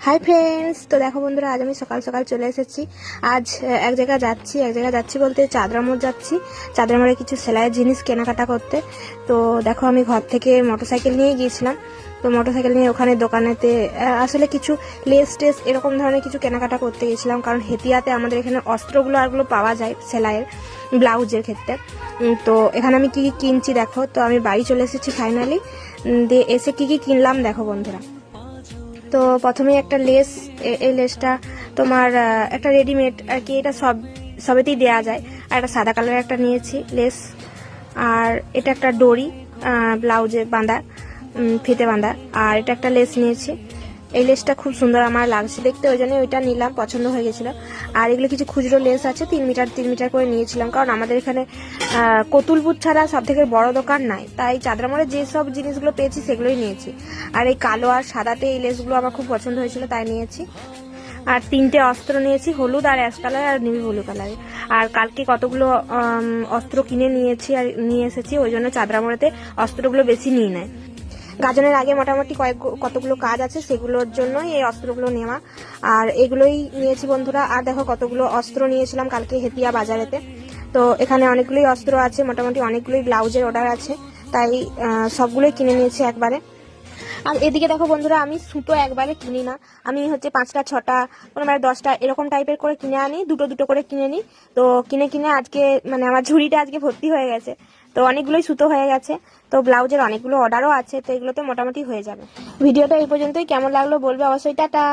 Hi friends, তো দেখো বন্ধুরা, আজ আমি সকাল সকাল চলে এসেছি। আজ এক জায়গায় যাচ্ছি বলতে চাঁদরা মোড় যাচ্ছি। চাঁদরা মোড়ে কিছু সেলাইয়ের জিনিস কেনাকাটা করতে। তো দেখো, আমি ঘর থেকে মোটরসাইকেল নিয়ে গিয়েছিলাম। তো মোটরসাইকেল নিয়ে ওখানে দোকানেতে আসলে কিছু লেস টেস এরকম ধরনের কিছু কেনাকাটা করতে গেছিলাম, কারণ হেতিয়াতে আমাদের এখানে অস্ত্রগুলো আরগুলো পাওয়া যায় সেলাইয়ের ব্লাউজের ক্ষেত্রে। তো এখানে আমি কি কি কিনছি দেখো। তো আমি বাড়ি চলে এসেছি ফাইনালি। দিয়ে এসে কি কি কিনলাম দেখো বন্ধুরা। তো প্রথমে একটা লেস, এই লেসটা তোমার একটা রেডিমেড আর কি, এটা সবেতেই দেওয়া যায়। আর একটা সাদা কালারের একটা নিয়েছি লেস। আর এটা একটা ডরি ব্লাউজে বাঁধা, ফিতে বাঁধা। আর এটা একটা লেস নিয়েছি। এই লেসটা খুব সুন্দর আমার লাগছে দেখতে, ওই জন্য ওইটা নিলাম, পছন্দ হয়ে গেছিলো। আর এগুলো কিছু খুচরো লেস আছে, 3 মিটার করে নিয়েছিলাম, কারণ আমাদের এখানে কতুলপুর ছাড়া সব থেকে বড় দোকান নাই, তাই চাঁদরা মোড়ে যেসব জিনিসগুলো পেয়েছি সেগুলোই নিয়েছি। আর এই কালো আর সাদাতে এই লেসগুলো আমার খুব পছন্দ হয়েছিল, তাই নিয়েছি। আর 3টে অস্ত্র নিয়েছি, হলুদ আর অ্যাশ কালার আর নেভি ব্লু কালারের। আর কালকে কতগুলো অস্ত্র কিনে নিয়েছি আর নিয়ে এসেছি, ওই জন্য চাঁদরা মোড়েতে অস্ত্রগুলো বেশি নিয়ে নেয়। গাজনের আগে মোটামুটি কতগুলো কাজ আছে, সেগুলোর জন্যই এই অস্ত্রগুলো নেওয়া। আর এগুলোই নিয়েছি বন্ধুরা। আর দেখো, কতগুলো অস্ত্র নিয়েছিলাম কালকে হেতিয়া বাজারেতে। তো এখানে অনেকগুলোই অস্ত্র আছে, মোটামুটি অনেকগুলোই ব্লাউজের অর্ডার আছে, তাই সবগুলোই কিনে নিয়েছি একবারে। আর এদিকে দেখো বন্ধুরা, আমি সুতো একবারে কিনি না, আমি হচ্ছে 5টা 6টা কোনো 10টা এরকম টাইপের করে কিনে আনি, দুটো দুটো করে কিনে নিই। তো কিনে কিনে আজকে মানে আমার ঝুড়িটা আজকে ভর্তি হয়ে গেছে। তো অনেকগুলোই সুতো হয়ে গেছে। তো ব্লাউজের অনেকগুলো অর্ডারও আছে, তো এগুলোতে মোটামুটি হয়ে যাবে। ভিডিওটা এই পর্যন্তই, কেমন লাগলো বলবে অবশ্যই। টাটা।